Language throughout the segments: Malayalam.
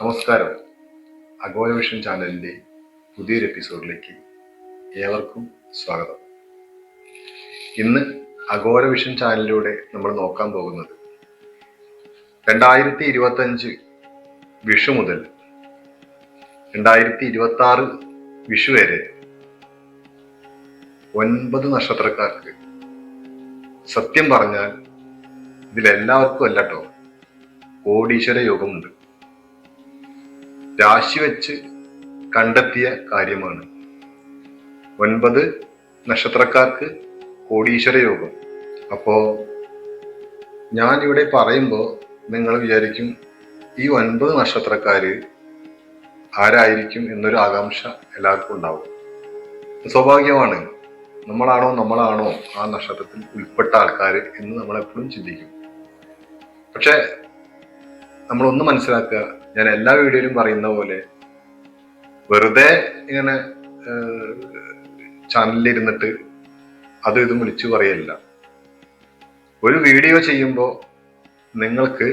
നമസ്കാരം. അഗോര വിഷൻ ചാനലിന്റെ പുതിയൊരു എപ്പിസോഡിലേക്ക് ഏവർക്കും സ്വാഗതം. ഇന്ന് അഗോര വിഷൻ ചാനലിലൂടെ നമ്മൾ നോക്കാൻ പോകുന്നത് 2025 വിഷു മുതൽ 2026 വിഷു വരെ 9 നക്ഷത്രക്കാർക്ക് സത്യം പറഞ്ഞാൽ ഇതിലെല്ലാവർക്കും അല്ലട്ടോ കോടീശ്വര യോഗമുണ്ട്. രാശി വെച്ച് കണ്ടെത്തിയ കാര്യമാണ് 9 നക്ഷത്രക്കാർക്ക് കോടീശ്വര യോഗം. അപ്പോ ഞാനിവിടെ പറയുമ്പോൾ നിങ്ങൾ വിചാരിക്കും ഈ 9 നക്ഷത്രക്കാര് ആരായിരിക്കും എന്നൊരു ആകാംക്ഷ എല്ലാവർക്കും ഉണ്ടാവും. സ്വാഭാവികമാണ്. നമ്മളാണോ ആ നക്ഷത്രത്തിൽ ഉൾപ്പെട്ട ആൾക്കാർ എന്ന് നമ്മളെപ്പോഴും ചിന്തിക്കും. പക്ഷെ നമ്മളൊന്ന് മനസ്സിലാക്കുക, ഞാൻ എല്ലാ വീഡിയോയിലും പറയുന്ന പോലെ വെറുതെ ഇങ്ങനെ ചാനലിൽ ഇരുന്നിട്ട് അതും ഇതും വിളിച്ചു പറയല്ല. ഒരു വീഡിയോ ചെയ്യുമ്പോൾ നിങ്ങൾക്ക്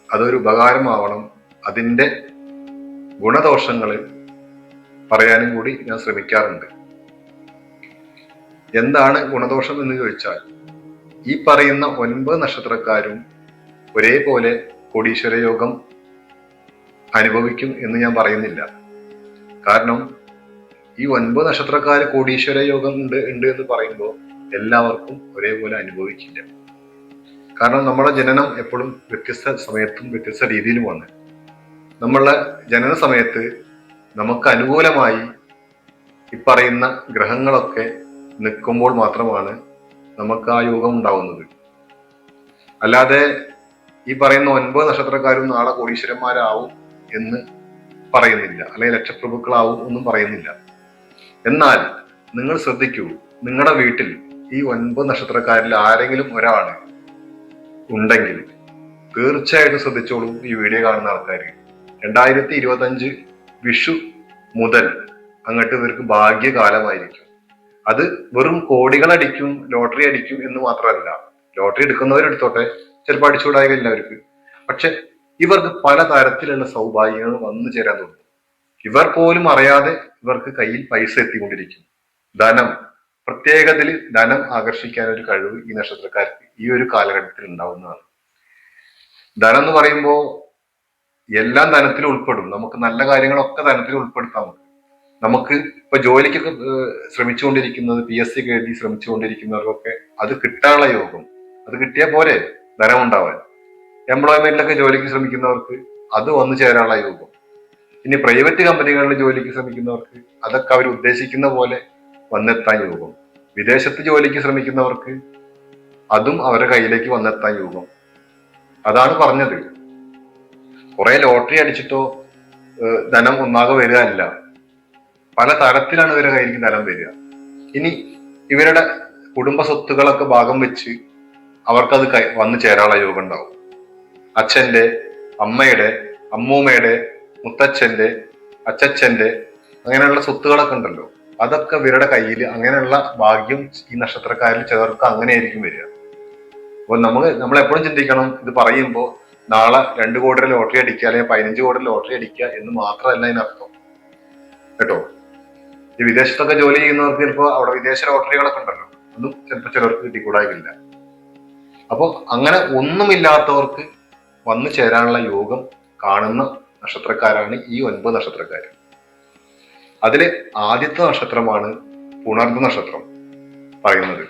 അതൊരു ഉപകാരമാവണം, അതിൻ്റെ ഗുണദോഷങ്ങൾ പറയാനും കൂടി ഞാൻ ശ്രമിക്കാറുണ്ട്. എന്താണ് ഗുണദോഷം എന്ന് ചോദിച്ചാൽ, ഈ പറയുന്ന 9 നക്ഷത്രക്കാരും ഒരേപോലെ കോടീശ്വര യോഗം അനുഭവിക്കും എന്ന് ഞാൻ പറയുന്നില്ല. കാരണം ഈ 9 നക്ഷത്രക്കാര് കോടീശ്വര യോഗം ഉണ്ട് എന്ന് പറയുമ്പോൾ എല്ലാവർക്കും ഒരേപോലെ അനുഭവിക്കില്ല. കാരണം നമ്മുടെ ജനനം എപ്പോഴും വ്യത്യസ്ത സമയത്തും വ്യത്യസ്ത രീതിയിലുമാണ്. നമ്മളുടെ ജനന സമയത്ത് നമുക്ക് അനുകൂലമായി ഈ പറയുന്ന ഗ്രഹങ്ങളൊക്കെ നിൽക്കുമ്പോൾ മാത്രമാണ് നമുക്ക് ആ യോഗം ഉണ്ടാവുന്നത്. അല്ലാതെ ഈ പറയുന്ന 9 നക്ഷത്രക്കാരും നാളെ കോടീശ്വരന്മാരാവും എന്ന് പറയുന്നില്ല, അല്ലെങ്കിൽ ലക്ഷപ്രഭുക്കളാവും ഒന്നും പറയുന്നില്ല. എന്നാൽ നിങ്ങൾ ശ്രദ്ധിക്കൂ, നിങ്ങളുടെ വീട്ടിൽ ഈ 9 നക്ഷത്രക്കാരിൽ ആരെങ്കിലും ഒരാൾ ഉണ്ടെങ്കിൽ തീർച്ചയായിട്ടും ശ്രദ്ധിച്ചോളൂ. ഈ വീഡിയോ കാണുന്ന ആൾക്കാർ 2025 വിഷു മുതൽ അങ്ങോട്ട് ഇവർക്ക് ഭാഗ്യകാലമായിരിക്കും. അത് വെറും കോടികൾ അടിക്കും, ലോട്ടറി അടിക്കും എന്ന് മാത്രമല്ല. ലോട്ടറി എടുക്കുന്നവരെടുത്തോട്ടെ, ചിലപ്പോൾ അടിച്ചുകൂടായില്ല അവർക്ക്. പക്ഷെ ഇവർക്ക് പല തരത്തിലുള്ള സൗഭാഗ്യങ്ങൾ വന്നു ചേരാൻ തുടങ്ങും. ഇവർ പോലും അറിയാതെ ഇവർക്ക് കയ്യിൽ പൈസ എത്തിക്കൊണ്ടിരിക്കും. ധനം, പ്രത്യേകത്തിൽ ധനം ആകർഷിക്കാൻ ഒരു കഴിവ് ഈ നക്ഷത്രക്കാർക്ക് ഈ ഒരു കാലഘട്ടത്തിൽ ഉണ്ടാവുന്നതാണ്. ധനം എന്ന് പറയുമ്പോൾ എല്ലാം ധനത്തിൽ ഉൾപ്പെടും. നമുക്ക് നല്ല കാര്യങ്ങളൊക്കെ ധനത്തിൽ ഉൾപ്പെടുത്താം. നമുക്ക് ഇപ്പൊ ജോലിക്കൊക്കെ ശ്രമിച്ചുകൊണ്ടിരിക്കുന്നത്, PSC എഴുതി ശ്രമിച്ചുകൊണ്ടിരിക്കുന്നവർക്കൊക്കെ അത് കിട്ടാനുള്ള യോഗം, അത് കിട്ടിയാൽ പോരെ ധനം ഉണ്ടാവാൻ. എംപ്ലോയ്മെന്റിലൊക്കെ ജോലിക്ക് ശ്രമിക്കുന്നവർക്ക് അത് വന്നു ചേരാനുള്ള യോഗം. ഇനി പ്രൈവറ്റ് കമ്പനികളിൽ ജോലിക്ക് ശ്രമിക്കുന്നവർക്ക് അതൊക്കെ അവർ ഉദ്ദേശിക്കുന്ന പോലെ വന്നെത്താൻ യോഗം. വിദേശത്ത് ജോലിക്ക് ശ്രമിക്കുന്നവർക്ക് അതും അവരുടെ കയ്യിലേക്ക് വന്നെത്താൻ യോഗം. അതാണ് പറഞ്ഞത്. കുറെ ലോട്ടറി അടിച്ചിട്ടോ ധനം ഒന്നാകെ വരിക അല്ല, പല തരത്തിലാണ് ഇവരുടെ കയ്യിലേക്ക് ധനം വരിക. ഇനി ഇവരുടെ കുടുംബ സ്വത്തുകളൊക്കെ ഭാഗം വെച്ച് അവർക്കത് വന്നു ചേരാനുള്ള യോഗം ഉണ്ടാവും. അച്ഛന്റെ, അമ്മയുടെ, അമ്മൂമ്മയുടെ, മുത്തച്ഛന്റെ, അച്ചച്ഛന്റെ അങ്ങനെയുള്ള സ്വത്തുകളൊക്കെ ഉണ്ടല്ലോ, അതൊക്കെ ഇവരുടെ കയ്യിൽ, അങ്ങനെയുള്ള ഭാഗ്യം ഈ നക്ഷത്രക്കാരിൽ ചിലർക്ക് അങ്ങനെയായിരിക്കും വരിക. അപ്പൊ നമ്മൾ എപ്പോഴും ചിന്തിക്കണം, ഇത് പറയുമ്പോൾ നാളെ 2 കോടി ലോട്ടറി അടിക്കുക അല്ലെങ്കിൽ 15 കോടി ലോട്ടറി അടിക്കുക എന്ന് മാത്രമല്ല ഇതിനർത്ഥം കേട്ടോ. ഈ വിദേശത്തൊക്കെ ജോലി ചെയ്യുന്നവർക്ക് ചിലപ്പോൾ അവിടെ വിദേശ ലോട്ടറികളൊക്കെ ഉണ്ടല്ലോ, അതും ചിലപ്പോൾ ചിലർക്ക് കിട്ടിക്കൂടാകില്ല. അപ്പൊ അങ്ങനെ ഒന്നുമില്ലാത്തവർക്ക് വന്നു ചേരാനുള്ള യോഗം കാണുന്ന നക്ഷത്രക്കാരാണ് ഈ 9 നക്ഷത്രക്കാര്. അതില് ആദ്യത്തെ നക്ഷത്രമാണ് പുണർദ നക്ഷത്രം പറയുന്നത്.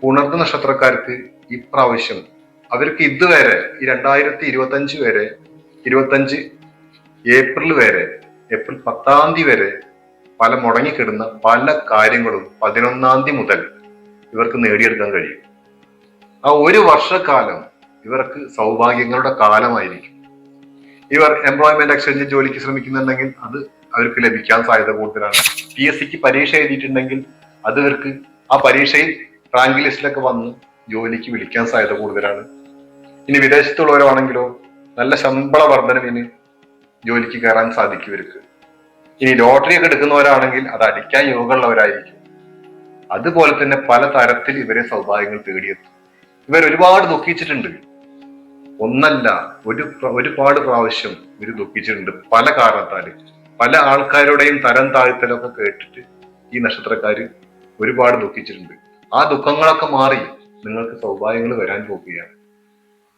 പുണർദ നക്ഷത്രക്കാർക്ക് ഇപ്രാവശ്യം അവർക്ക് ഇതുവരെ ഈ 2025 വരെ, 25 ഏപ്രിൽ വരെ, ഏപ്രിൽ 10 തീയതി വരെ പല മുടങ്ങിക്കിടുന്ന പല കാര്യങ്ങളും 11 തീയതി മുതൽ ഇവർക്ക് നേടിയെടുക്കാൻ കഴിയും. ആ ഒരു വർഷക്കാലം ഇവർക്ക് സൗഭാഗ്യങ്ങളുടെ കാലമായിരിക്കും. ഇവർ എംപ്ലോയ്മെന്റ് എക്സ്ചേഞ്ച് ജോലിക്ക് ശ്രമിക്കുന്നുണ്ടെങ്കിൽ അത് അവർക്ക് ലഭിക്കാൻ സാധ്യത കൂടുതലാണ്. PSCക്ക് പരീക്ഷ എഴുതിയിട്ടുണ്ടെങ്കിൽ അത് ഇവർക്ക് ആ പരീക്ഷയിൽ റാങ്ക് ലിസ്റ്റിലൊക്കെ വന്ന് ജോലിക്ക് വിളിക്കാൻ സാധ്യത കൂടുതലാണ്. ഇനി വിദേശത്തുള്ളവരാണെങ്കിലോ നല്ല ശമ്പള വർധനവിന് ജോലിക്ക് കയറാൻ സാധിക്കും ഇവർക്ക്. ഇനി ലോട്ടറി ഒക്കെ എടുക്കുന്നവരാണെങ്കിൽ അത് അടിക്കാൻ യോഗമുള്ളവരായിരിക്കും. അതുപോലെ തന്നെ പല തരത്തിൽ ഇവരെ സൗഭാഗ്യങ്ങൾ തേടിയെത്തും. ഇവർ ഒരുപാട് ദുഃഖിച്ചിട്ടുണ്ട്. ഒന്നല്ല, ഒരുപാട് പ്രാവശ്യം ഇവർ ദുഃഖിച്ചിട്ടുണ്ട്. പല കാരണത്താല് പല ആൾക്കാരുടെയും തരം താഴ്ത്തലൊക്കെ കേട്ടിട്ട് ഈ നക്ഷത്രക്കാര് ഒരുപാട് ദുഃഖിച്ചിട്ടുണ്ട്. ആ ദുഃഖങ്ങളൊക്കെ മാറി നിങ്ങൾക്ക് സൗഭാഗ്യങ്ങൾ വരാൻ പോകുകയാണ്.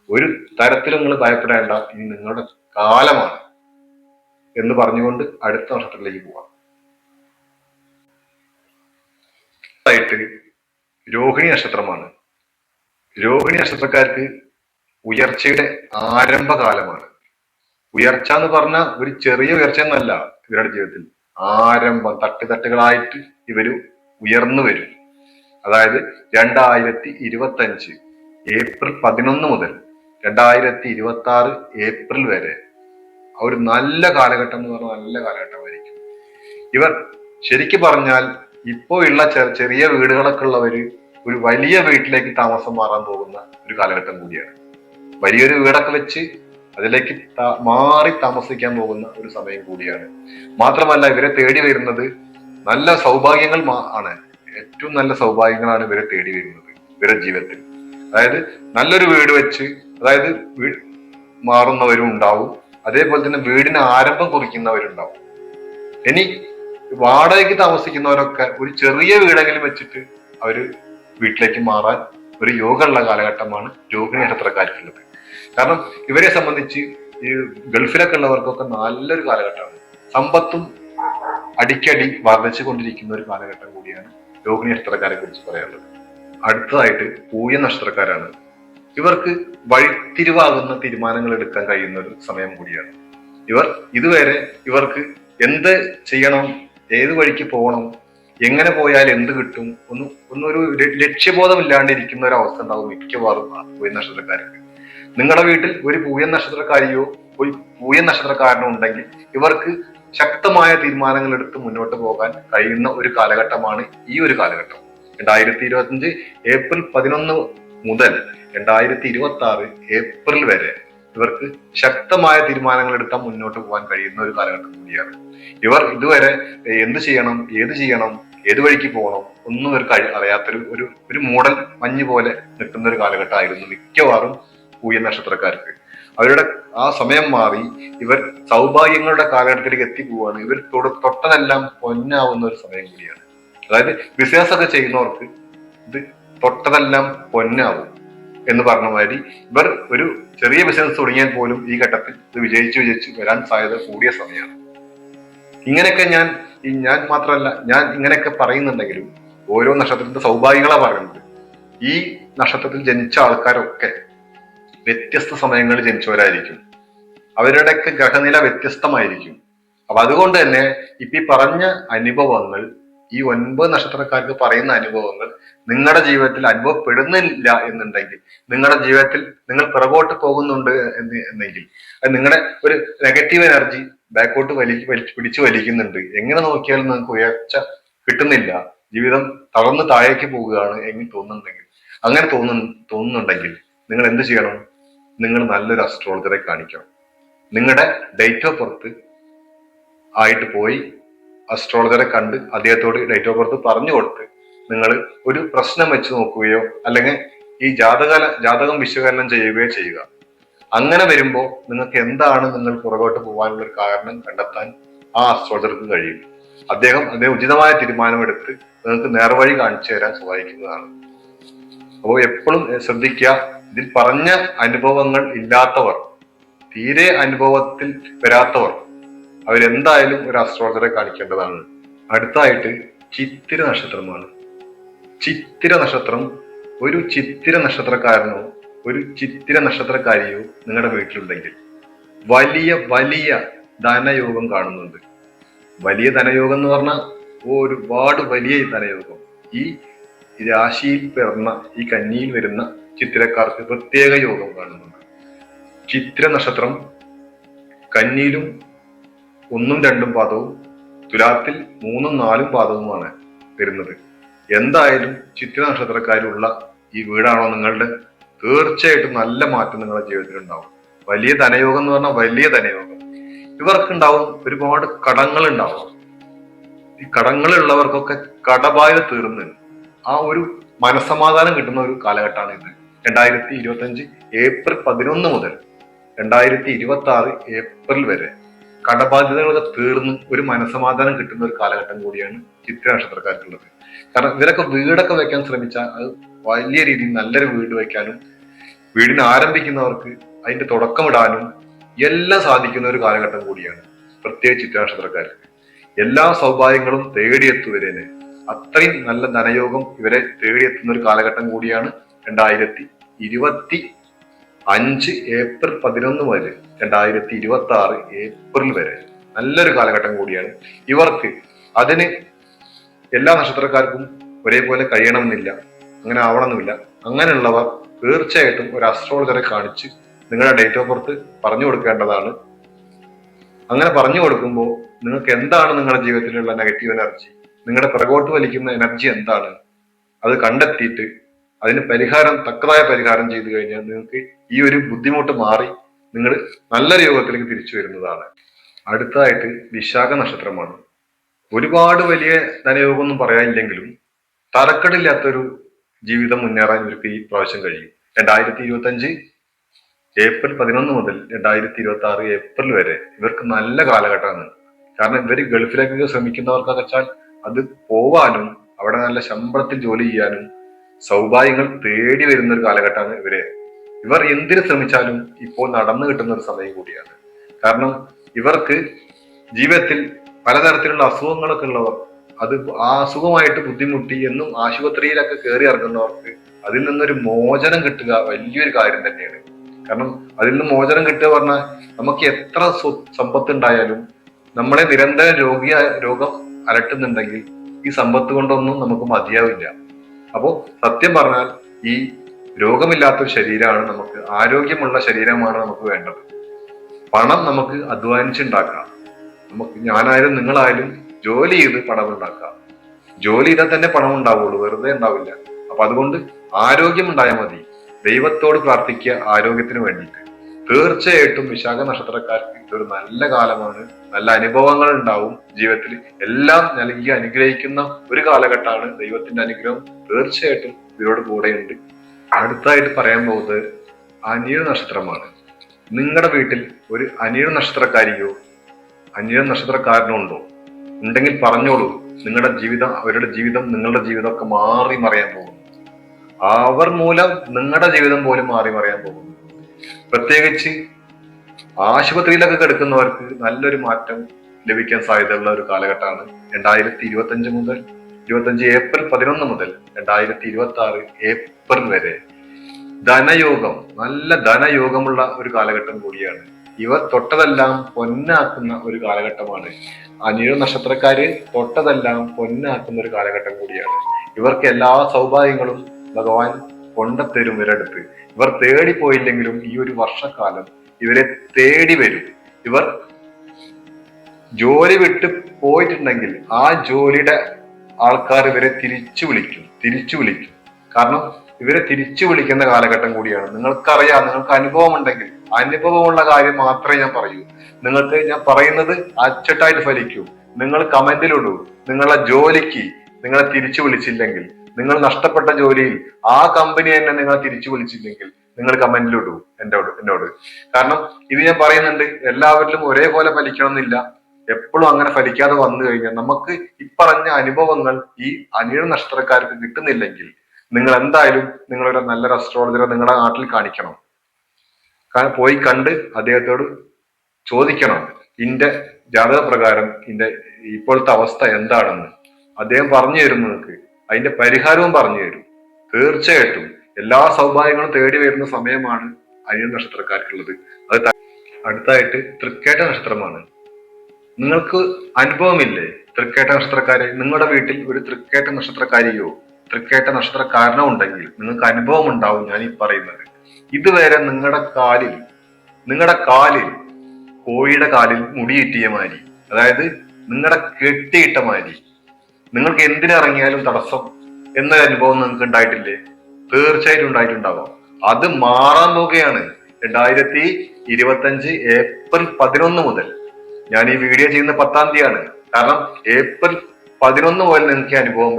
ഒരു തരത്തിലും നിങ്ങൾ ഭയപ്പെടേണ്ട, ഇനി നിങ്ങളുടെ കാലമാണ് എന്ന് പറഞ്ഞുകൊണ്ട് അടുത്ത നക്ഷത്രത്തിലേക്ക് പോവാം. ആയിട്ട് രോഹിണി നക്ഷത്രമാണ്. രോഹിണി നക്ഷത്രക്കാർക്ക് ഉയർച്ചയുടെ ആരംഭകാലമാണ്. ഉയർച്ച എന്ന് പറഞ്ഞാൽ ഒരു ചെറിയ ഉയർച്ച എന്നല്ല. ഇവരുടെ ജീവിതത്തിൽ ആരംഭം, തട്ടുകളായിട്ട് ഇവര് ഉയർന്നു വരും. അതായത് 2025 ഏപ്രിൽ 11 മുതൽ 2026 ഏപ്രിൽ വരെ ഒരു നല്ല കാലഘട്ടം എന്ന് പറഞ്ഞാൽ നല്ല കാലഘട്ടമായിരിക്കും. ഇവർ ശരിക്കും പറഞ്ഞാൽ ഇപ്പോൾ ഉള്ള ചെറിയ വീടുകളൊക്കെ ഉള്ളവര് ഒരു വലിയ വീട്ടിലേക്ക് താമസം മാറാൻ പോകുന്ന ഒരു കാലഘട്ടം കൂടിയാണ്. വലിയൊരു വീടൊക്കെ വെച്ച് അതിലേക്ക് മാറി താമസിക്കാൻ പോകുന്ന ഒരു സമയം കൂടിയാണ്. മാത്രമല്ല ഇവരെ തേടി വരുന്നത് നല്ല സൗഭാഗ്യങ്ങൾ ആണ്. ഏറ്റവും നല്ല സൗഭാഗ്യങ്ങളാണ് ഇവരെ തേടി വരുന്നത് ഇവരുടെ ജീവിതത്തിൽ. അതായത് നല്ലൊരു വീട് വെച്ച്, അതായത് മാറുന്നവരും ഉണ്ടാവും, അതേപോലെ തന്നെ വീടിന് ആരംഭം കുറിക്കുന്നവരുണ്ടാവും. ഇനി വാടകയ്ക്ക് താമസിക്കുന്നവരൊക്കെ ഒരു ചെറിയ വീടെങ്കിലും വെച്ചിട്ട് അവര് വീട്ടിലേക്ക് മാറാൻ ഒരു യോഗമുള്ള കാലഘട്ടമാണ് രോഹിണി നക്ഷത്രക്കാർക്കുള്ളത്. കാരണം ഇവരെ സംബന്ധിച്ച് ഈ ഗൾഫിലൊക്കെ ഉള്ളവർക്കൊക്കെ നല്ലൊരു കാലഘട്ടമാണ്. സമ്പത്തും അടിക്കടി വർദ്ധിച്ചു കൊണ്ടിരിക്കുന്ന ഒരു കാലഘട്ടം കൂടിയാണ് രോഹിണി നക്ഷത്രക്കാരെ കുറിച്ച് പറയാനുള്ളത്. അടുത്തതായിട്ട് പൂയ നക്ഷത്രക്കാരാണ്. ഇവർക്ക് വഴിത്തിരിവാകുന്ന തീരുമാനങ്ങൾ എടുക്കാൻ കഴിയുന്ന ഒരു സമയം കൂടിയാണ്. ഇതുവരെ ഇവർക്ക് എന്ത് ചെയ്യണം, ഏത് വഴിക്ക് പോകണം, എങ്ങനെ പോയാൽ എന്ത് കിട്ടും, ഒന്നൊരു ലക്ഷ്യബോധമില്ലാണ്ട് ഇരിക്കുന്ന ഒരു അവസ്ഥ ഉണ്ടാവും മിക്കവാറും പൂയ നക്ഷത്രക്കാർക്ക്. നിങ്ങളുടെ വീട്ടിൽ ഒരു പൂയ നക്ഷത്രക്കാരിയോ ഒരു പൂയ നക്ഷത്രക്കാരനോ ഉണ്ടെങ്കിൽ ഇവർക്ക് ശക്തമായ തീരുമാനങ്ങൾ എടുത്ത് മുന്നോട്ട് പോകാൻ കഴിയുന്ന ഒരു കാലഘട്ടമാണ് ഈ ഒരു കാലഘട്ടം. 2025 ഏപ്രിൽ 11 മുതൽ 2026 ഏപ്രിൽ വരെ ഇവർക്ക് ശക്തമായ തീരുമാനങ്ങൾ എടുത്താൽ മുന്നോട്ട് പോകാൻ കഴിയുന്ന ഒരു കാലഘട്ടം കൂടിയാണ്. ഇവർ ഇതുവരെ എന്ത് ചെയ്യണം, ഏത് വഴിക്ക് പോകണം ഒന്നും ഇവർക്ക് അറിയാത്തൊരു ഒരു മൂടൽ മഞ്ഞ് പോലെ നിൽക്കുന്ന ഒരു കാലഘട്ടമായിരുന്നു മിക്കവാറും പൂയ നക്ഷത്രക്കാർക്ക്. അവരുടെ ആ സമയം മാറി ഇവർ സൗഭാഗ്യങ്ങളുടെ കാലഘട്ടത്തിലേക്ക് എത്തിപ്പോവാണ്. ഇവർ തൊട്ടതെല്ലാം പൊന്നാവുന്ന ഒരു സമയം കൂടിയാണ്. അതായത് ബിസിനസ് ഒക്കെ ചെയ്യുന്നവർക്ക് ഇത് തൊട്ടതെല്ലാം പൊന്നാവും എന്ന് പറഞ്ഞ മാതിരി ഇവർ ഒരു ചെറിയ ബിസിനസ് തുടങ്ങിയാൽ പോലും ഈ ഘട്ടത്തിൽ ഇത് വിജയിച്ചു വരാൻ സാധ്യത കൂടിയ സമയമാണ്. ഇങ്ങനെയൊക്കെ ഞാൻ മാത്രമല്ല, ഞാൻ ഇങ്ങനെയൊക്കെ പറയുന്നുണ്ടെങ്കിലും ഓരോ നക്ഷത്രത്തിന്റെ സൗഭാഗ്യങ്ങളാണ് പറയുന്നത്. ഈ നക്ഷത്രത്തിൽ ജനിച്ച ആൾക്കാരൊക്കെ വ്യത്യസ്ത സമയങ്ങളിൽ ജനിച്ചവരായിരിക്കും. അവരുടെയൊക്കെ ഗ്രഹനില വ്യത്യസ്തമായിരിക്കും. അപ്പൊ അതുകൊണ്ട് തന്നെ ഇപ്പൊ ഈ പറഞ്ഞ അനുഭവങ്ങൾ, ഈ 9 നക്ഷത്രക്കാർക്ക് പറയുന്ന അനുഭവങ്ങൾ നിങ്ങളുടെ ജീവിതത്തിൽ അനുഭവപ്പെടുന്നില്ല എന്നുണ്ടെങ്കിൽ, നിങ്ങളുടെ ജീവിതത്തിൽ നിങ്ങൾ പിറകോട്ട് പോകുന്നുണ്ട് എന്നെങ്കിൽ, നിങ്ങളുടെ ഒരു നെഗറ്റീവ് എനർജി ബാക്കോട്ട് പിടിച്ചു വലിക്കുന്നുണ്ട്, എങ്ങനെ നോക്കിയാലും നിങ്ങൾക്ക് ഉയർച്ച കിട്ടുന്നില്ല, ജീവിതം തളർന്ന് താഴേക്ക് പോവുകയാണ് എങ്കിൽ അങ്ങനെ തോന്നുന്നുണ്ടെങ്കിൽ നിങ്ങൾ എന്ത് ചെയ്യണം? നിങ്ങൾ നല്ലൊരു അസ്ട്രോളജറെ കാണിക്കണം. നിങ്ങളുടെ ഡേറ്റ് ഓഫ് ബർത്ത് ആയിട്ട് പോയി അസ്ട്രോളജറെ കണ്ട് അദ്ദേഹത്തോട് ഡേറ്റ് ഓഫ് ബർത്ത് പറഞ്ഞു കൊടുത്ത് നിങ്ങൾ ഒരു പ്രശ്നം വെച്ച് നോക്കുകയോ അല്ലെങ്കിൽ ഈ ജാതകം വിശകലനം ചെയ്യുകയോ ചെയ്യുക. അങ്ങനെ വരുമ്പോൾ നിങ്ങൾക്ക് എന്താണ് നിങ്ങൾ പുറകോട്ട് പോകാനുള്ള ഒരു കാരണം കണ്ടെത്താൻ ആ അസ്ട്രോളജർക്ക് കഴിയും. അദ്ദേഹം ഉചിതമായ തീരുമാനമെടുത്ത് നിങ്ങൾക്ക് നേർവഴി കാണിച്ചു തരാൻ സഹായിക്കുന്നതാണ്. അപ്പോൾ എപ്പോഴും ശ്രദ്ധിക്കുക, ഇതിൽ പറഞ്ഞ അനുഭവങ്ങൾ ഇല്ലാത്തവർ, തീരെ അനുഭവത്തിൽ വരാത്തവർ, അവരെന്തായാലും ഒരു അസ്ട്രോളജറെ കാണിക്കേണ്ടതാണ്. അടുത്തായിട്ട് ചിത്തിര നക്ഷത്രമാണ്. ചിത്തിര നക്ഷത്രം, ഒരു ചിത്തിര നക്ഷത്രക്കാരനോ ഒരു ചിത്തിര നക്ഷത്രക്കാരിയോ നിങ്ങളുടെ വീട്ടിലുണ്ടെങ്കിൽ വലിയ ധനയോഗം കാണുന്നുണ്ട്. വലിയ ധനയോഗം എന്ന് പറഞ്ഞാൽ ഒരുപാട് വലിയ ധനയോഗം ഈ രാശിയിൽ പിറന്ന, ഈ കന്നിയിൽ വരുന്ന ചിത്തിരക്കാർക്ക് പ്രത്യേക യോഗം കാണുന്നുണ്ട്. ചിത്തിര നക്ഷത്രം കന്നിയിലും 1ഉം 2ഉം പാദവും, തുലാത്തിൽ 3ഉം 4ഉം പാദവുമാണ് വരുന്നത്. എന്തായാലും ചിത്തിര നക്ഷത്രക്കാരുള്ള ഈ വീടാണോ നിങ്ങളുടെ, തീർച്ചയായിട്ടും നല്ല മാറ്റം നിങ്ങളുടെ ജീവിതത്തിൽ ഉണ്ടാവും. വലിയ ധനയോഗം എന്ന് പറഞ്ഞാൽ വലിയ ധനയോഗം. ഇവർക്കുണ്ടാവും ഒരുപാട് കടങ്ങൾ ഉണ്ടാവും. ഈ കടങ്ങളുള്ളവർക്കൊക്കെ കടബാധ്യത തീർന്ന് ആ ഒരു മനസ്സമാധാനം കിട്ടുന്ന ഒരു കാലഘട്ടമാണ് ഇത്. 2025 ഏപ്രിൽ 11 മുതൽ 2026 ഏപ്രിൽ വരെ കടബാധ്യതകളൊക്കെ തീർന്ന് ഒരു മനസമാധാനം കിട്ടുന്ന ഒരു കാലഘട്ടം കൂടിയാണ് ചിത്ര നക്ഷത്രക്കാർക്കുള്ളത്. കാരണം ഇവരൊക്കെ വീടൊക്കെ വെക്കാൻ ശ്രമിച്ചാൽ അത് വലിയ രീതിയിൽ നല്ലൊരു വീട് വെക്കാനും വീടിന് ആരംഭിക്കുന്നവർക്ക് അതിന്റെ തുടക്കമിടാനും എല്ലാം സാധിക്കുന്ന ഒരു കാലഘട്ടം കൂടിയാണ് പ്രത്യേകിച്ച് ചിത്ര നക്ഷത്രക്കാർക്ക്. എല്ലാ സൗഭാഗ്യങ്ങളും തേടിയെത്തുവരേന് അത്രയും നല്ല ധനയോഗം ഇവരെ തേടിയെത്തുന്ന ഒരു കാലഘട്ടം കൂടിയാണ് 2025 ഏപ്രിൽ 11 മുതൽ 2026 ഏപ്രിൽ വരെ നല്ലൊരു കാലഘട്ടം കൂടിയാണ് ഇവർക്ക്. അതിന് എല്ലാ നക്ഷത്രക്കാർക്കും ഒരേപോലെ കഴിയണമെന്നില്ല, അങ്ങനെ ആവണമെന്നില്ല. അങ്ങനെയുള്ളവർ തീർച്ചയായിട്ടും ഒരു അസ്ട്രോളജറെ കാണിച്ച് നിങ്ങളുടെ ഡേറ്റ് ഓഫ് ബർത്ത് പറഞ്ഞു കൊടുക്കേണ്ടതാണ്. അങ്ങനെ പറഞ്ഞു കൊടുക്കുമ്പോൾ നിങ്ങൾക്ക് എന്താണ് നിങ്ങളുടെ ജീവിതത്തിലുള്ള നെഗറ്റീവ് എനർജി, നിങ്ങളുടെ പിറകോട്ട് വലിക്കുന്ന എനർജി എന്താണ്, അത് കണ്ടെത്തിയിട്ട് അതിന് തക്കതായ പരിഹാരം ചെയ്തു കഴിഞ്ഞാൽ നിങ്ങൾക്ക് ഈ ഒരു ബുദ്ധിമുട്ട് മാറി നിങ്ങൾ നല്ലൊരു യോഗത്തിലേക്ക് തിരിച്ചു വരുന്നതാണ്. അടുത്തതായിട്ട് വിശാഖ നക്ഷത്രമാണ്. ഒരുപാട് വലിയ ധനയോഗം ഒന്നും പറയാനില്ലെങ്കിലും തരക്കടില്ലാത്തൊരു ജീവിതം മുന്നേറാൻ ഇവർക്ക് ഈ പ്രാവശ്യം കഴിയും. 2025 ഏപ്രിൽ 11 മുതൽ 2026 ഏപ്രിൽ വരെ ഇവർക്ക് നല്ല കാലഘട്ടമാണ്. കാരണം ഇവർ ഗൾഫിലേക്ക് ശ്രമിക്കുന്നവർക്കൊക്കെ വെച്ചാൽ അത് പോവാനും അവിടെ നല്ല ശമ്പളത്തിൽ ജോലി ചെയ്യാനും സൗഭാഗ്യങ്ങൾ തേടി വരുന്ന ഒരു കാലഘട്ടമാണ് ഇവർ എന്തിനു ശ്രമിച്ചാലും ഇപ്പോൾ നടന്നു കിട്ടുന്ന ഒരു സമയം കൂടിയാണ്. കാരണം ഇവർക്ക് ജീവിതത്തിൽ പലതരത്തിലുള്ള അസുഖങ്ങളൊക്കെ ഉള്ളവർ, അത് ആ അസുഖമായിട്ട് ബുദ്ധിമുട്ടി എന്നും ആശുപത്രിയിലൊക്കെ കയറി ഇറങ്ങുന്നവർക്ക് അതിൽ നിന്നൊരു മോചനം കിട്ടുക വലിയൊരു കാര്യം തന്നെയാണ്. കാരണം അതിൽ നിന്ന് മോചനം കിട്ടുക പറഞ്ഞാൽ നമുക്ക് എത്ര സമ്പത്ത് ഉണ്ടായാലും നമ്മളെ നിരന്തരം രോഗം അലട്ടുന്നുണ്ടെങ്കിൽ ഈ സമ്പത്ത് കൊണ്ടൊന്നും നമുക്ക് മതിയാവില്ല. അപ്പോൾ സത്യം പറഞ്ഞാൽ ഈ രോഗമില്ലാത്തൊരു ശരീരമാണ് നമുക്ക്, ആരോഗ്യമുള്ള ശരീരമാണ് നമുക്ക് വേണ്ടത്. പണം നമുക്ക് അധ്വാനിച്ചുണ്ടാക്കാം. ഞാനായാലും നിങ്ങളായാലും ജോലി ചെയ്ത് പണം ഉണ്ടാക്കാം. ജോലി ചെയ്താൽ തന്നെ പണം ഉണ്ടാവുള്ളൂ, വെറുതെ ഉണ്ടാവില്ല. അപ്പൊ അതുകൊണ്ട് ആരോഗ്യം ഉണ്ടായാൽ മതി. ദൈവത്തോട് പ്രാർത്ഥിക്കുക ആരോഗ്യത്തിന് വേണ്ടിയിട്ട്. തീർച്ചയായിട്ടും വിശാഖ നക്ഷത്രക്കാർക്ക് ഇതൊരു നല്ല കാലമാണ്. നല്ല അനുഭവങ്ങൾ ഉണ്ടാവും ജീവിതത്തിൽ. എല്ലാം നൽകി അനുഗ്രഹിക്കുന്ന ഒരു കാലഘട്ടമാണ്. ദൈവത്തിന്റെ അനുഗ്രഹം തീർച്ചയായിട്ടും ഇവരോട് കൂടെയുണ്ട്. അടുത്തായിട്ട് പറയാൻ പോകുന്നത് അനിഴ നക്ഷത്രമാണ്. നിങ്ങളുടെ വീട്ടിൽ ഒരു അനിഴ നക്ഷത്രക്കാരിയോ അനിഴ നക്ഷത്രക്കാരനോ ഉണ്ടോ? ഉണ്ടെങ്കിൽ പറഞ്ഞോളൂ. അവരുടെ ജീവിതം നിങ്ങളുടെ ജീവിതമൊക്കെ മാറി മറിയാൻ പോകുന്നു. അവർ മൂലം നിങ്ങളുടെ ജീവിതം പോലും മാറി മറിയാൻ പോകുന്നു. പ്രത്യേകിച്ച് ആശുപത്രിയിലൊക്കെ കിടക്കുന്നവർക്ക് നല്ലൊരു മാറ്റം ലഭിക്കാൻ സാധ്യതയുള്ള ഒരു കാലഘട്ടമാണ് 2025 ഏപ്രിൽ 11 മുതൽ 2026 ഏപ്രിൽ വരെ. ധനയോഗം, നല്ല ധനയോഗമുള്ള ഒരു കാലഘട്ടം കൂടിയാണ്. ഇവർ തൊട്ടതെല്ലാം പൊന്നാക്കുന്ന ഒരു കാലഘട്ടമാണ്. അനിഴ നക്ഷത്രക്കാര് തൊട്ടതെല്ലാം പൊന്നാക്കുന്ന ഒരു കാലഘട്ടം കൂടിയാണ്. ഇവർക്ക് എല്ലാ സൗഭാഗ്യങ്ങളും ഭഗവാൻ കൊണ്ടെത്തരും ഇവരടുത്ത്. ഇവർ തേടിപ്പോയില്ലെങ്കിലും ഈ ഒരു വർഷക്കാലം ഇവരെ തേടി വരും. ഇവർ ജോലി വിട്ട് പോയിട്ടുണ്ടെങ്കിൽ ആ ജോലിയുടെ ആൾക്കാർ ഇവരെ തിരിച്ചു വിളിക്കും. കാരണം ഇവരെ തിരിച്ചു വിളിക്കുന്ന കാലഘട്ടം കൂടിയാണ്. നിങ്ങൾക്കറിയാം, നിങ്ങൾക്ക് അനുഭവം ഉണ്ടെങ്കിൽ അനുഭവമുള്ള കാര്യം മാത്രമേ ഞാൻ പറയൂ. നിങ്ങൾക്ക് ഞാൻ പറയുന്നത് അച്ചട്ടായിട്ട് ഫലിക്കൂ. നിങ്ങൾ കമന്റിലിടൂ. നിങ്ങളെ ജോലിക്ക് നിങ്ങളെ തിരിച്ചു വിളിച്ചില്ലെങ്കിൽ, നിങ്ങൾ നഷ്ടപ്പെട്ട ജോലിയിൽ ആ കമ്പനി തന്നെ നിങ്ങളെ തിരിച്ചു വിളിച്ചില്ലെങ്കിൽ നിങ്ങൾ കമന്റിലിടൂ എന്നോട്. കാരണം ഇത് ഞാൻ പറയുന്നുണ്ട്, എല്ലാവരിലും ഒരേപോലെ ഫലിക്കണം എന്നില്ല. എപ്പോഴും അങ്ങനെ ഫലിക്കാതെ വന്നു കഴിഞ്ഞാൽ നമുക്ക് ഇപ്പറഞ്ഞ അനുഭവങ്ങൾ ഈ അനിഴ നക്ഷത്രക്കാർക്ക് കിട്ടുന്നില്ലെങ്കിൽ നിങ്ങൾ എന്തായാലും നിങ്ങളൊരു നല്ലൊരു അസ്ട്രോളജറെ നിങ്ങളുടെ നാട്ടിൽ കാണിക്കണം. പോയി കണ്ട് അദ്ദേഹത്തോട് ചോദിക്കണം, ഇന്റെ ജാതക പ്രകാരം ഇന്റെ ഇപ്പോഴത്തെ അവസ്ഥ എന്താണെന്ന്. അദ്ദേഹം പറഞ്ഞു തരും, നിങ്ങൾക്ക് അതിന്റെ പരിഹാരവും പറഞ്ഞു തരും. തീർച്ചയായിട്ടും എല്ലാ സൗഭാഗ്യങ്ങളും തേടി വരുന്ന സമയമാണ് അനിഴ നക്ഷത്രക്കാർക്കുള്ളത്. അത് അടുത്തായിട്ട് തൃക്കേട്ട നക്ഷത്രമാണ്. നിങ്ങൾക്ക് അനുഭവമില്ലേ തൃക്കേട്ട നക്ഷത്രക്കാരെ? നിങ്ങളുടെ വീട്ടിൽ ഒരു തൃക്കേട്ട നക്ഷത്രക്കാരിയോ തൃക്കേട്ട നക്ഷത്രക്കാരനോ ഉണ്ടെങ്കിൽ നിങ്ങൾക്ക് അനുഭവം ഉണ്ടാവും ഞാൻ ഈ പറയുന്നത്. ഇതുവരെ നിങ്ങളുടെ കാലിൽ കോഴിയുടെ കാലിൽ മുടിയിട്ടിയ മാതിരി, അതായത് നിങ്ങളുടെ കെട്ടിയിട്ട മാതിരി, നിങ്ങൾക്ക് എന്തിനിറങ്ങിയാലും തടസ്സം എന്നൊരു അനുഭവം നിങ്ങൾക്ക് ഉണ്ടായിട്ടില്ലേ? തീർച്ചയായിട്ടും ഉണ്ടായിട്ടുണ്ടാവാം. അത് മാറാൻ പോകുകയാണ് 2025 ഏപ്രിൽ 11 മുതൽ. ഞാൻ ഈ വീഡിയോ ചെയ്യുന്ന 10-ാം തീയതിയാണ്. കാരണം ഏപ്രിൽ 11 മുതൽ നിങ്ങൾക്ക് അനുഭവം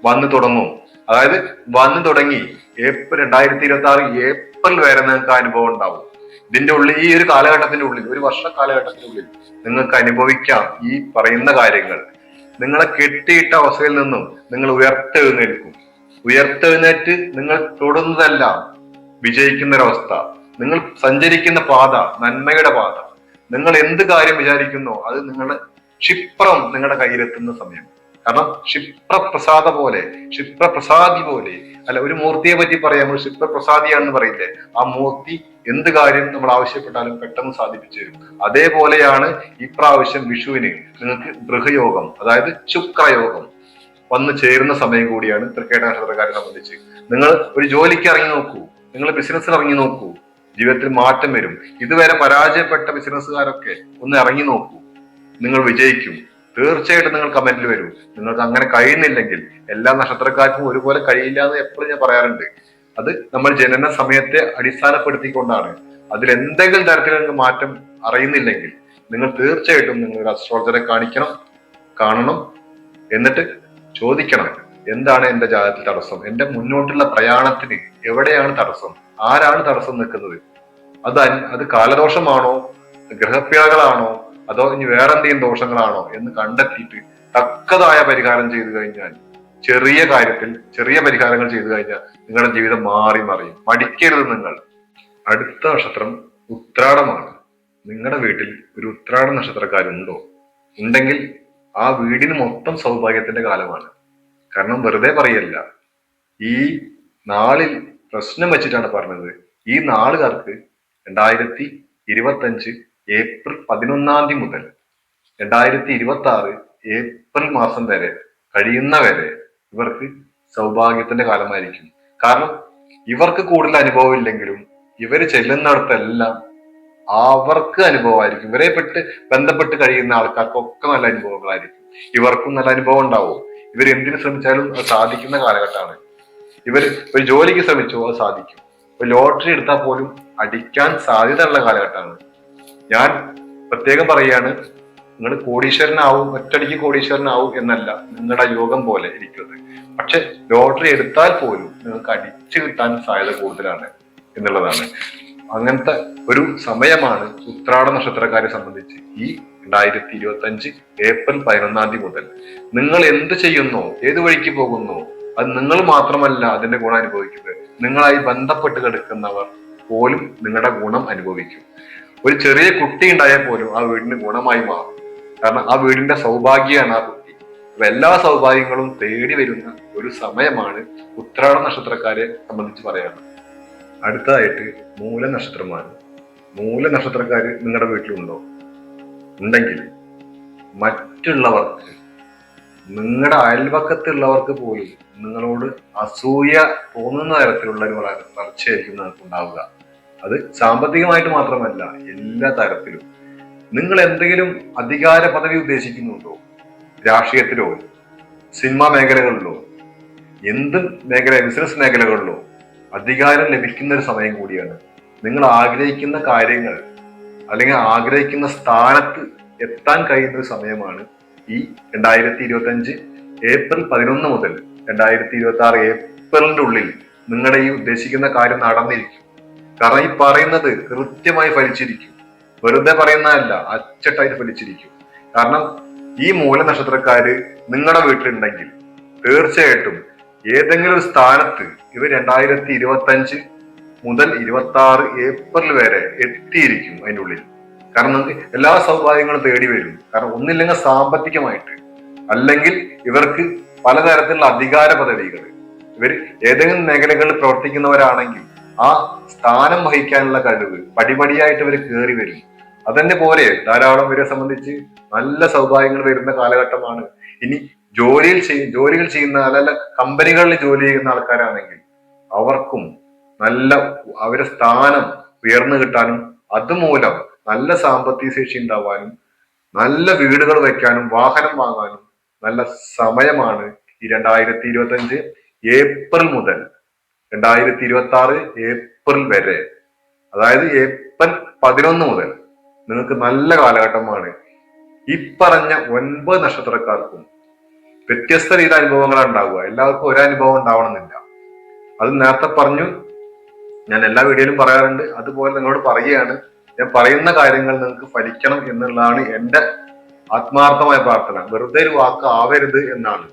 വന്നു തുടങ്ങും. അതായത് വന്നു തുടങ്ങി 2026 ഏപ്രിൽ വരെ നിങ്ങൾക്ക് അനുഭവം ഉണ്ടാവും. ഇതിന്റെ ഉള്ളിൽ, ഈ ഒരു കാലഘട്ടത്തിന്റെ ഉള്ളിൽ, ഒരു വർഷ കാലഘട്ടത്തിനുള്ളിൽ നിങ്ങൾക്ക് അനുഭവിക്കാം ഈ പറയുന്ന കാര്യങ്ങൾ. നിങ്ങളെ കെട്ടിയിട്ട അവസ്ഥയിൽ നിന്നും നിങ്ങൾ ഉയർത്തെഴുന്നേൽക്കും. ഉയർത്തെഴുന്നേറ്റ് നിങ്ങൾ തൊടുന്നതെല്ലാം വിജയിക്കുന്ന ഒരവസ്ഥ. നിങ്ങൾ സഞ്ചരിക്കുന്ന പാത നന്മയുടെ പാത. നിങ്ങൾ എന്ത് കാര്യം വിചാരിക്കുന്നോ അത് നിങ്ങളുടെ ക്ഷിപ്രം നിങ്ങളുടെ കയ്യിലെത്തുന്ന സമയം. കാരണം ക്ഷിപ്രപ്രസാദ പോലെ, ക്ഷിപ്രപ്രസാദി പോലെ, അല്ല, ഒരു മൂർത്തിയെ പറ്റി പറയാം, നമ്മൾ ക്ഷിപ്രപ്രസാദിയാണെന്ന് പറയില്ലേ, ആ മൂർത്തി എന്ത് കാര്യം നമ്മൾ ആവശ്യപ്പെട്ടാലും പെട്ടെന്ന് സാധിപ്പിച്ചു തരും. അതേപോലെയാണ് ഇപ്രാവശ്യം വിഷുവിന് നിങ്ങൾക്ക് ഗൃഹയോഗം, അതായത് ശുക്രയോഗം വന്നു ചേരുന്ന സമയം കൂടിയാണ് തൃക്കേട്ട നക്ഷത്രക്കാരെ സംബന്ധിച്ച്. നിങ്ങൾ ഒരു ജോലിക്ക് ഇറങ്ങി നോക്കൂ, നിങ്ങൾ ബിസിനസ്സിൽ ഇറങ്ങി നോക്കൂ, ജീവിതത്തിൽ മാറ്റം വരും. ഇതുവരെ പരാജയപ്പെട്ട ബിസിനസ്സുകാരൊക്കെ ഒന്ന് ഇറങ്ങി നോക്കൂ, നിങ്ങൾ വിജയിക്കും. തീർച്ചയായിട്ടും നിങ്ങൾ കമന്റിൽ വരും. നിങ്ങൾക്ക് അങ്ങനെ കഴിയുന്നില്ലെങ്കിൽ, എല്ലാ നക്ഷത്രക്കാർക്കും ഒരുപോലെ കഴിയില്ല എന്ന് എപ്പോഴും ഞാൻ പറയാറുണ്ട്. അത് നമ്മൾ ജനന സമയത്തെ അടിസ്ഥാനപ്പെടുത്തിക്കൊണ്ടാണ്. അതിൽ എന്തെങ്കിലും തരത്തിൽ നിങ്ങൾക്ക് മാറ്റം അറിയുന്നില്ലെങ്കിൽ നിങ്ങൾ തീർച്ചയായിട്ടും നിങ്ങൾ ഒരു അസ്ട്രോളജറെ കാണണം. എന്നിട്ട് ചോദിക്കണം, എന്താണ് എന്റെ ജാതകത്തിൽ തടസ്സം, എന്റെ മുന്നോട്ടുള്ള പ്രയാണത്തിന് എവിടെയാണ് തടസ്സം, ആരാണ് തടസ്സം നിൽക്കുന്നത്, അത് കാലദോഷമാണോ, ഗ്രഹപ്പിഴകളാണോ, അതോ ഇനി വേറെന്തെങ്കിലും ദോഷങ്ങളാണോ എന്ന് കണ്ടെത്തിയിട്ട് തക്കതായ പരിഹാരം ചെയ്തു കഴിഞ്ഞാൽ, ചെറിയ കാര്യത്തിൽ ചെറിയ പരിഹാരങ്ങൾ ചെയ്തു കഴിഞ്ഞാൽ നിങ്ങളുടെ ജീവിതം മാറി മറിയും. മടിക്കരുത് നിങ്ങൾ. അടുത്ത നക്ഷത്രം ഉത്രാടമാണ്. നിങ്ങളുടെ വീട്ടിൽ ഒരു ഉത്രാട നക്ഷത്രക്കാരുണ്ടോ? ഉണ്ടെങ്കിൽ ആ വീടിന് മൊത്തം സൗഭാഗ്യത്തിന്റെ കാലമാണ്. കാരണം വെറുതെ പറയല്ല, ഈ നാളിൽ പ്രശ്നം വെച്ചിട്ടാണ് പറഞ്ഞത്. ഈ നാളുകാർക്ക് 2025 ഏപ്രിൽ 11 മുതൽ 2026 ഏപ്രിൽ മാസം വരെ കഴിയുന്നവരെ ഇവർക്ക് സൗഭാഗ്യത്തിന്റെ കാലമായിരിക്കും. കാരണം ഇവർക്ക് കൂടുതൽ അനുഭവം ഇല്ലെങ്കിലും ഇവര് ചെല്ലുന്നിടത്തെല്ലാം അവർക്ക് അനുഭവമായിരിക്കും. ഇവരെ ബന്ധപ്പെട്ട് കഴിയുന്ന ആൾക്കാർക്കൊക്കെ നല്ല അനുഭവങ്ങളായിരിക്കും. ഇവർക്കും നല്ല അനുഭവം ഉണ്ടാവും. ഇവർ എന്തിനു ശ്രമിച്ചാലും അത് സാധിക്കുന്ന കാലഘട്ടമാണ്. ഇവർ ഒരു ജോലിക്ക് ശ്രമിച്ചോ അത് സാധിക്കും. ഒരു ലോട്ടറി എടുത്താൽ പോലും അടിക്കാൻ സാധ്യതയുള്ള കാലഘട്ടമാണ്. ഞാൻ പ്രത്യേകം പറയുകയാണ്, നിങ്ങൾ കോടീശ്വരനാവും, ഒറ്റടിക്ക് കോടീശ്വരനാവും എന്നല്ല, നിങ്ങളുടെ യോഗം പോലെ ഇരിക്കുന്നത്. പക്ഷെ ലോട്ടറി എടുത്താൽ പോലും നിങ്ങൾക്ക് അടിച്ചു കിട്ടാൻ സാധ്യത കൂടുതലാണ് എന്നുള്ളതാണ്. അങ്ങനത്തെ ഒരു സമയമാണ് ഉത്രാട നക്ഷത്രക്കാരെ സംബന്ധിച്ച് ഈ 2025 ഏപ്രിൽ 11 മുതൽ. നിങ്ങൾ എന്ത് ചെയ്യുന്നോ, ഏത് വഴിക്ക് പോകുന്നോ, അത് നിങ്ങൾ മാത്രമല്ല അതിന്റെ ഗുണം അനുഭവിക്കുന്നത്. നിങ്ങളായി ബന്ധപ്പെട്ട് കിടക്കുന്നവർ പോലും നിങ്ങളുടെ ഗുണം അനുഭവിക്കും. ഒരു ചെറിയ കുട്ടി ഉണ്ടായാൽ പോലും ആ വീടിന് ഗുണമായി മാറും. കാരണം ആ വീടിന്റെ സൗഭാഗ്യമാണ് ആ കുട്ടി. അപ്പൊ എല്ലാ സൗഭാഗ്യങ്ങളും തേടി വരുന്ന ഒരു സമയമാണ് ഉത്രാട നക്ഷത്രക്കാരെ സംബന്ധിച്ച് പറയാനുള്ളത്. അടുത്തതായിട്ട് മൂല നക്ഷത്രമാണ്. മൂല നക്ഷത്രക്കാര് നിങ്ങളുടെ വീട്ടിലുണ്ടോ? ഉണ്ടെങ്കിൽ മറ്റുള്ളവർക്ക്, നിങ്ങളുടെ അയൽപക്കത്തുള്ളവർക്ക് പോലും നിങ്ങളോട് അസൂയ തോന്നുന്ന തരത്തിലുള്ള ഒരു വളർച്ചയായിരിക്കും നിങ്ങൾക്ക് ഉണ്ടാവുക. അത് സാമ്പത്തികമായിട്ട് മാത്രമല്ല, എല്ലാ തരത്തിലും. നിങ്ങൾ എന്തെങ്കിലും അധികാര പദവി ഉദ്ദേശിക്കുന്നുണ്ടോ? രാഷ്ട്രീയത്തിലോ, സിനിമാ മേഖലകളിലോ, എന്ത് മേഖല, ബിസിനസ് മേഖലകളിലോ അധികാരം ലഭിക്കുന്ന ഒരു സമയം കൂടിയാണ്. നിങ്ങൾ ആഗ്രഹിക്കുന്ന കാര്യങ്ങൾ അല്ലെങ്കിൽ ആഗ്രഹിക്കുന്ന സ്ഥാനത്ത് എത്താൻ കഴിയുന്ന ഒരു സമയമാണ് ഈ 2025 ഏപ്രിൽ 11 മുതൽ 2026 ഏപ്രിലിന്റെ ഉള്ളിൽ നിങ്ങളുടെ ഈ ഉദ്ദേശിക്കുന്ന കാര്യം നടന്നിരിക്കും. കാരണം ഈ പറയുന്നത് കൃത്യമായി ഫലിച്ചിരിക്കും. വെറുതെ പറയുന്നതല്ല, അച്ചട്ടായിട്ട് ഫലിച്ചിരിക്കും. കാരണം ഈ മൂല നക്ഷത്രക്കാര് നിങ്ങളുടെ വീട്ടിലുണ്ടെങ്കിൽ തീർച്ചയായിട്ടും ഏതെങ്കിലും ഒരു സ്ഥാനത്ത് ഇവർ 2025 മുതൽ 26 ഏപ്രിൽ വരെ എത്തിയിരിക്കും അതിൻ്റെ ഉള്ളിൽ. കാരണം നമുക്ക് എല്ലാ സൗഭാഗ്യങ്ങളും തേടി വരും. കാരണം ഒന്നില്ലെങ്കിൽ സാമ്പത്തികമായിട്ട്, അല്ലെങ്കിൽ ഇവർക്ക് പലതരത്തിലുള്ള അധികാര പദവികൾ, ഇവർ ഏതെങ്കിലും മേഖലകളിൽ പ്രവർത്തിക്കുന്നവരാണെങ്കിൽ ആ സ്ഥാനം വഹിക്കാനുള്ള കഴിവ് പടിപടിയായിട്ട് ഇവർ കയറി വരും. അതന്നെ പോലെ ധാരാളം ഇവരെ സംബന്ധിച്ച് നല്ല സൗഭാഗ്യങ്ങൾ വരുന്ന കാലഘട്ടമാണ്. ഇനി ജോലികൾ ചെയ്യുന്ന, അല്ല കമ്പനികളിൽ ജോലി ചെയ്യുന്ന ആൾക്കാരാണെങ്കിൽ അവർക്കും നല്ല അവരുടെ സ്ഥാനം ഉയർന്നു കിട്ടാനും അതുമൂലം നല്ല സാമ്പത്തിക ശേഷി ഉണ്ടാവാനും നല്ല വീടുകൾ വെക്കാനും വാഹനം വാങ്ങാനും നല്ല സമയമാണ് ഈ 2025 ഏപ്രിൽ മുതൽ 2026 ഏപ്രിൽ വരെ. അതായത് ഏപ്രിൽ 11 മുതൽ നിങ്ങൾക്ക് നല്ല കാലഘട്ടമാണ്. ഈ പറഞ്ഞ 9 നക്ഷത്രക്കാർക്കും വ്യത്യസ്ത രീതി അനുഭവങ്ങളാണ് ഉണ്ടാവുക. എല്ലാവർക്കും ഒരു അനുഭവം ഉണ്ടാവണമെന്നില്ല. അത് നേരത്തെ പറഞ്ഞു, ഞാൻ എല്ലാ വീഡിയോയിലും പറയാറുണ്ട്. അതുപോലെ നിങ്ങളോട് പറയുകയാണ്, ഞാൻ പറയുന്ന കാര്യങ്ങൾ നിങ്ങൾക്ക് ഫലിക്കണം എന്നുള്ളതാണ് എൻ്റെ ആത്മാർത്ഥമായ പ്രാർത്ഥന. വെറുതെ ഒരു വാക്ക് ആവരുത് എന്നാണ്.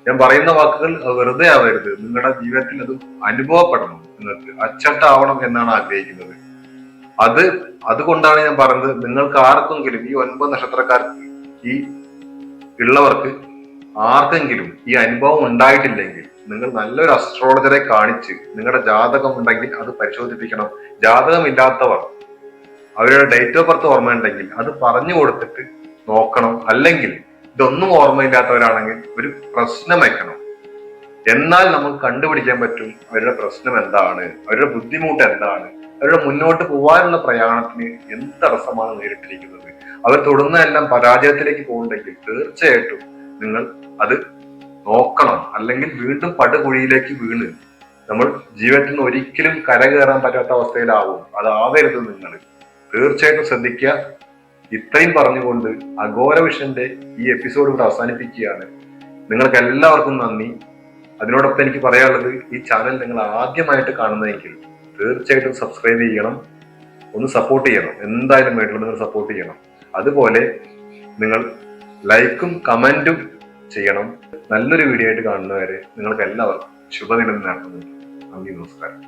ഞാൻ പറയുന്ന വാക്കുകൾ വെറുതെ ആവരുത്. നിങ്ങളുടെ ജീവിതത്തിൽ അത് അനുഭവപ്പെടണം, നിങ്ങൾക്ക് അച്ചട്ടാവണം എന്നാണ് ആഗ്രഹിക്കുന്നത്. അതുകൊണ്ടാണ് ഞാൻ പറഞ്ഞത്, നിങ്ങൾക്ക് ആർക്കെങ്കിലും ഈ 9 നക്ഷത്രക്കാർക്ക് ഈ ഉള്ളവർക്ക് ആർക്കെങ്കിലും ഈ അനുഭവം ഉണ്ടായിട്ടില്ലെങ്കിൽ നിങ്ങൾ നല്ലൊരു അസ്ട്രോളജറെ കാണിച്ച് നിങ്ങളുടെ ജാതകം ഉണ്ടെങ്കിൽ അത് പരിശോധിപ്പിക്കണം. ജാതകമില്ലാത്തവർ അവരുടെ ഡേറ്റ് ഓഫ് ബർത്ത് ഓർമ്മയുണ്ടെങ്കിൽ അത് പറഞ്ഞു കൊടുത്തിട്ട് നോക്കണം. അല്ലെങ്കിൽ ഇതൊന്നും ഓർമ്മയില്ലാത്തവരാണെങ്കിൽ ഒരു പ്രശ്നം വെക്കണം. എന്നാൽ നമുക്ക് കണ്ടുപിടിക്കാൻ പറ്റും അവരുടെ പ്രശ്നം എന്താണ്, അവരുടെ ബുദ്ധിമുട്ട് എന്താണ്, അവരുടെ മുന്നോട്ട് പോകാനുള്ള പ്രയാണത്തിന് എന്ത് തടസ്സമാണ് നേരിട്ടിരിക്കുന്നത്. അവർ തൊടുന്നതെല്ലാം പരാജയത്തിലേക്ക് പോകുന്നുണ്ടെങ്കിൽ തീർച്ചയായിട്ടും നിങ്ങൾ അത് നോക്കണം. അല്ലെങ്കിൽ വീണ്ടും പടുകുഴിയിലേക്ക് വീണ് നമ്മൾ ജീവിതത്തിൽ നിന്ന് ഒരിക്കലും കരകയറാൻ പറ്റാത്ത അവസ്ഥയിലാവും. അതാവരുത് നിങ്ങൾ. തീർച്ചയായിട്ടും ശ്രദ്ധിക്കുക. ഇത്രയും പറഞ്ഞുകൊണ്ട് അഘോര വിഷന്റെ ഈ എപ്പിസോഡ് ഇവിടെ അവസാനിപ്പിക്കുകയാണ്. നിങ്ങൾക്ക് എല്ലാവർക്കും നന്ദി. അതിനോടൊപ്പം എനിക്ക് പറയാനുള്ളത്, ഈ ചാനൽ നിങ്ങൾ ആദ്യമായിട്ട് കാണുന്നതെങ്കിൽ തീർച്ചയായിട്ടും സബ്സ്ക്രൈബ് ചെയ്യണം, ഒന്ന് സപ്പോർട്ട് ചെയ്യണം. എന്തായാലും വേണ്ടില്ല, നിങ്ങൾ സപ്പോർട്ട് ചെയ്യണം. അതുപോലെ നിങ്ങൾ ലൈക്കും കമന്റും ചെയ്യണം. നല്ലൊരു വീഡിയോ ആയിട്ട് കാണുന്നവരെ നിങ്ങൾക്ക് എല്ലാവർക്കും ശുഭദിനം നേർന്നുന്നു. നന്ദി, നമസ്കാരം.